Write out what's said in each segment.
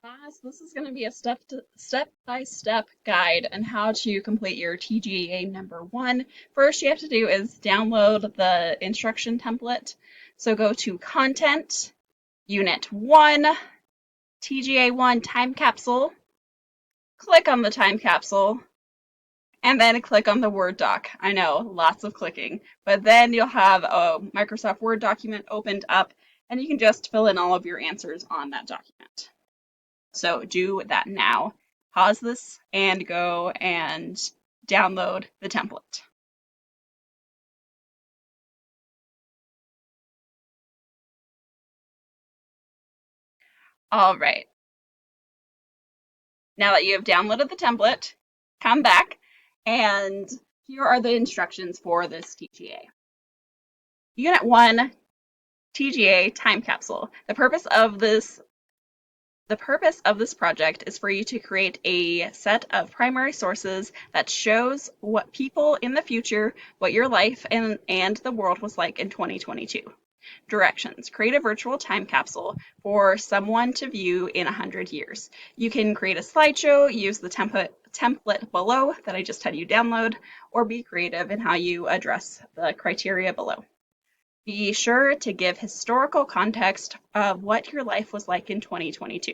Class, this is going to be a step-by-step guide on how to complete your TGA number one. First, you have to do is download the instruction template. So go to Content, Unit 1, TGA 1 Time Capsule, click on the time capsule, and then click on the Word doc. I know, lots of clicking, but then you'll have a Microsoft Word document opened up, and you can just fill in all of your answers on that document. So do that now. Pause this and go and download the template. All right. Now that you have downloaded the template, come back and here are the instructions for this TGA. Unit 1, TGA Time Capsule. The purpose of this project is for you to create a set of primary sources that shows what people in the future, what your life and the world was like in 2022. Directions. Create a virtual time capsule for someone to view in 100 years. You can create a slideshow, use the template below that I just had you download, or be creative in how you address the criteria below. Be sure to give historical context of what your life was like in 2022.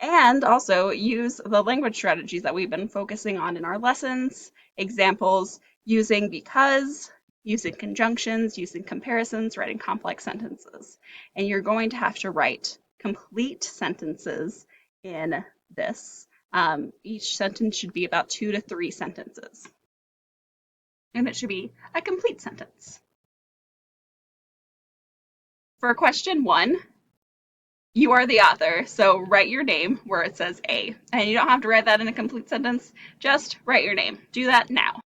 And also use the language strategies that we've been focusing on in our lessons, examples using because, using conjunctions, using comparisons, writing complex sentences. And you're going to have to write complete sentences in this. Each sentence should be about 2 to 3 sentences. And it should be a complete sentence. For question 1, you are the author, so write your name where it says A. And you don't have to write that in a complete sentence, just write your name. Do that now.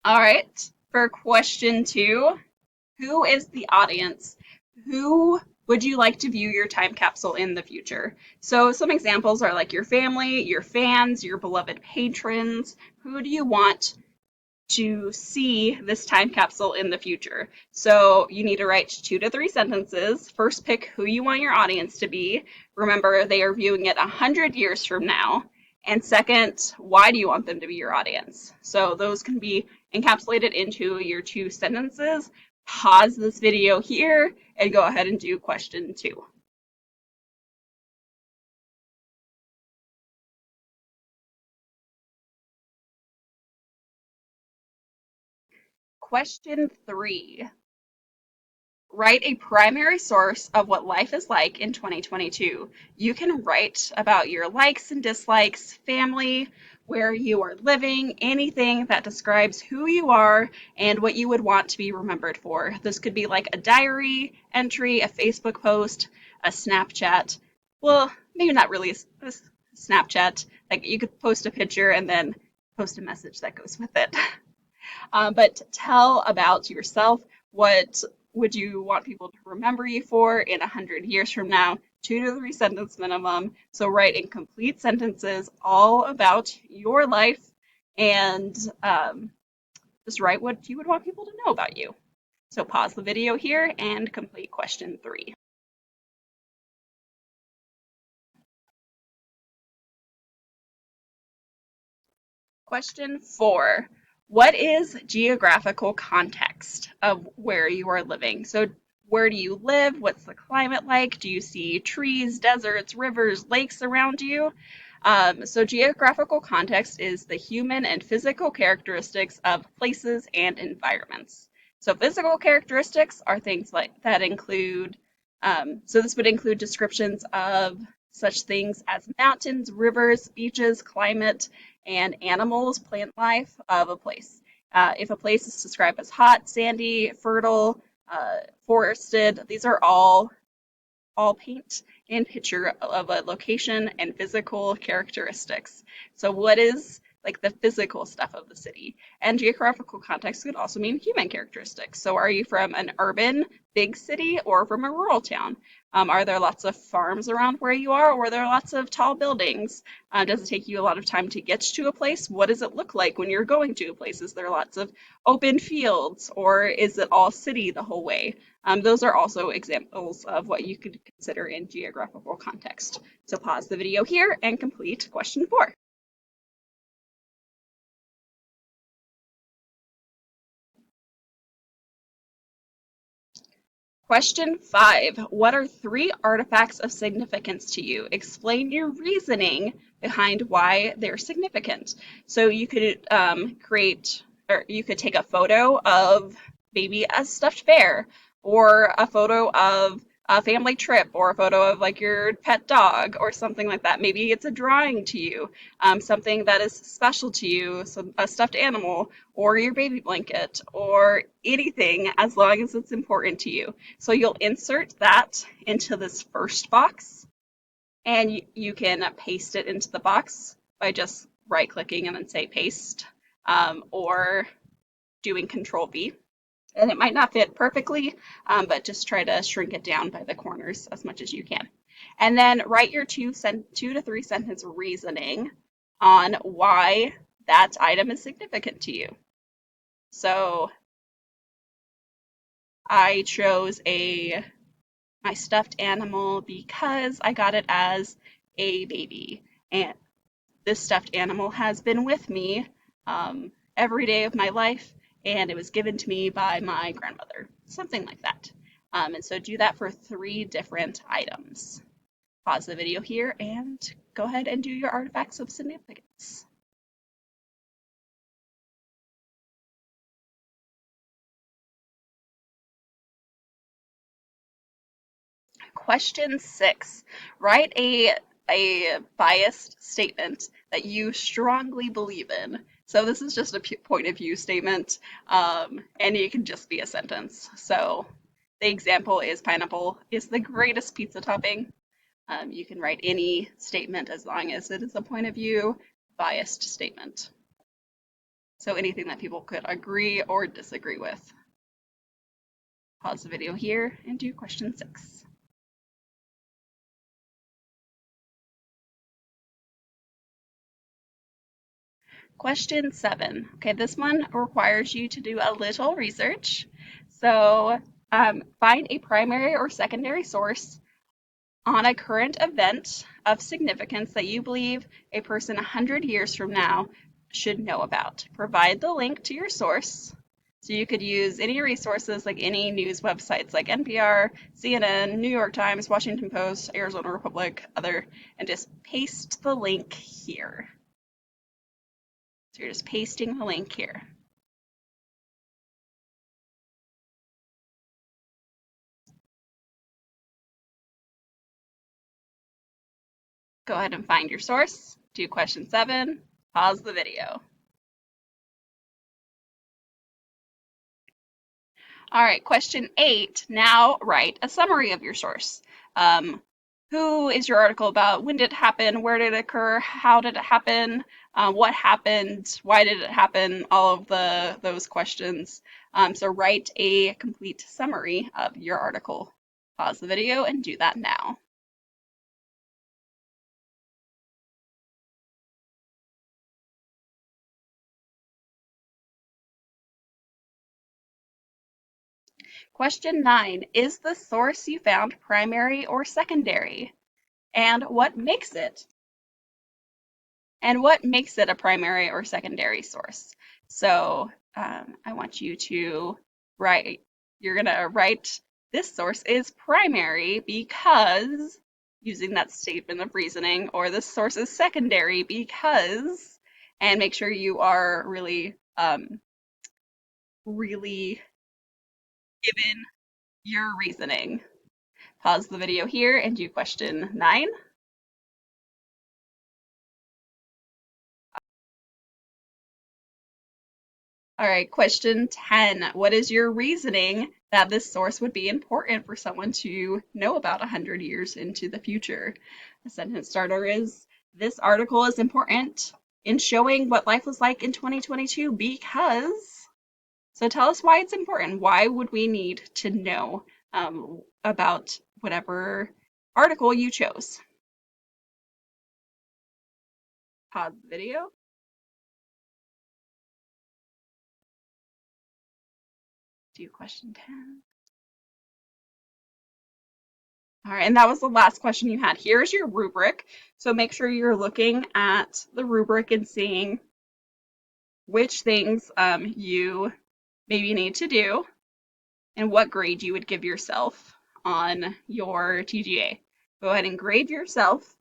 All right, for question 2, who is the audience? Who would you like to view your time capsule in the future? So some examples are like your family, your fans, your beloved patrons. Who do you want to see this time capsule in the future? So you need to write 2 to 3 sentences. First, pick who you want your audience to be. Remember, they are viewing it 100 years from now. And second, why do you want them to be your audience? So those can be encapsulated into your 2 sentences. Pause this video here and go ahead and do question 2. Question 3. Write a primary source of what life is like in 2022. You can write about your likes and dislikes, family, where you are living, anything that describes who you are and what you would want to be remembered for. This could be like a diary entry, a Facebook post, a Snapchat. Well, maybe not really a Snapchat. Like you could post a picture and then post a message that goes with it. But tell about yourself. What would you want people to remember you for in 100 years from now? 2 to 3 sentence minimum. So write in complete sentences all about your life and just write what you would want people to know about you. So pause the video here and complete question 3. Question 4. What is geographical context of where you are living? So where do you live? What's the climate like? Do you see trees, deserts, rivers, lakes around you? So geographical context is the human and physical characteristics of places and environments. So physical characteristics are things like that include, so this would include descriptions of such things as mountains, rivers, beaches, climate, and animals, plant life of a place. If a place is described as hot, sandy, fertile, forested, these are all paint and picture of a location and physical characteristics. So what is like the physical stuff of the city. And geographical context could also mean human characteristics. So are you from an urban big city or from a rural town? Are there lots of farms around where you are, or are there lots of tall buildings? Does it take you a lot of time to get to a place? What does it look like when you're going to a place? Is there lots of open fields, or is it all city the whole way? Those are also examples of what you could consider in geographical context. So pause the video here and complete question 4. Question 5. What are 3 artifacts of significance to you? Explain your reasoning behind why they're significant. So you could create, or you could take a photo of maybe a stuffed bear, or a photo of a family trip, or a photo of like your pet dog, or something like that. Maybe it's a drawing to you, something that is special to you, so a stuffed animal, or your baby blanket, or anything as long as it's important to you. So you'll insert that into this first box, and you can paste it into the box by just right clicking and then say paste, or doing Control V. And it might not fit perfectly, but just try to shrink it down by the corners as much as you can. And then write your 2 to 3 sentence reasoning on why that item is significant to you. So I chose my stuffed animal because I got it as a baby. And this stuffed animal has been with me every day of my life, and it was given to me by my grandmother, something like that. And so do that for 3 different items. Pause the video here and go ahead and do your artifacts of significance. Question 6. Write a biased statement that you strongly believe in. So this is just a point of view statement, and it can just be a sentence. So the example is pineapple is the greatest pizza topping. You can write any statement as long as it is a point of view biased statement. So anything that people could agree or disagree with. Pause the video here and do question 6. Question 7. Okay, this one requires you to do a little research. So find a primary or secondary source on a current event of significance that you believe a person 100 years from now should know about. Provide the link to your source. So you could use any resources like any news websites like NPR, CNN, New York Times, Washington Post, Arizona Republic, and just paste the link here. So you're just pasting the link here. Go ahead and find your source, do question 7, pause the video. All right, question 8, now write a summary of your source. Who is your article about? When did it happen? Where did it occur? How did it happen? What happened? Why did it happen? All of those questions. So write a complete summary of your article. Pause the video and do that now. Question 9, is the source you found primary or secondary? And what makes it? And what makes it a primary or secondary source? So I want you to write, you're going to write, this source is primary because, using that statement of reasoning, or this source is secondary because, and make sure you are really given your reasoning. Pause the video here and do question 9. All right, question 10. What is your reasoning that this source would be important for someone to know about 100 years into the future? The sentence starter is, this article is important in showing what life was like in 2022 because, so tell us why it's important. Why would we need to know about whatever article you chose? Pause the video. Do question 10. All right, and that was the last question you had. Here's your rubric. So make sure you're looking at the rubric and seeing which things you maybe need to do and what grade you would give yourself on your TGA. Go ahead and grade yourself,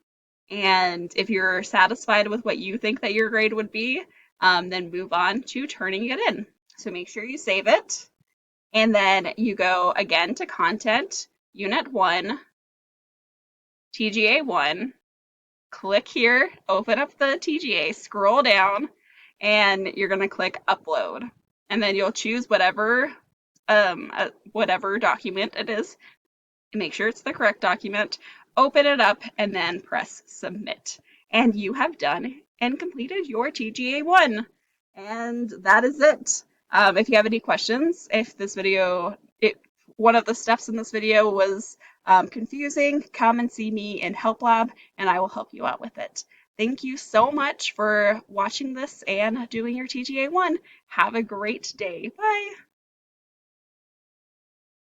and if you're satisfied with what you think that your grade would be, then move on to turning it in. So make sure you save it, and then you go again to Content, Unit 1, TGA 1, click here, open up the TGA, scroll down, and you're going to click Upload. And then you'll choose whatever document it is. Make sure it's the correct document. Open it up and then press Submit. And you have done and completed your TGA 1. And that is it. If you have any questions, if this video, one of the steps in this video was confusing, come and see me in Help Lab and I will help you out with it. Thank you so much for watching this and doing your TGA 1. Have a great day. Bye.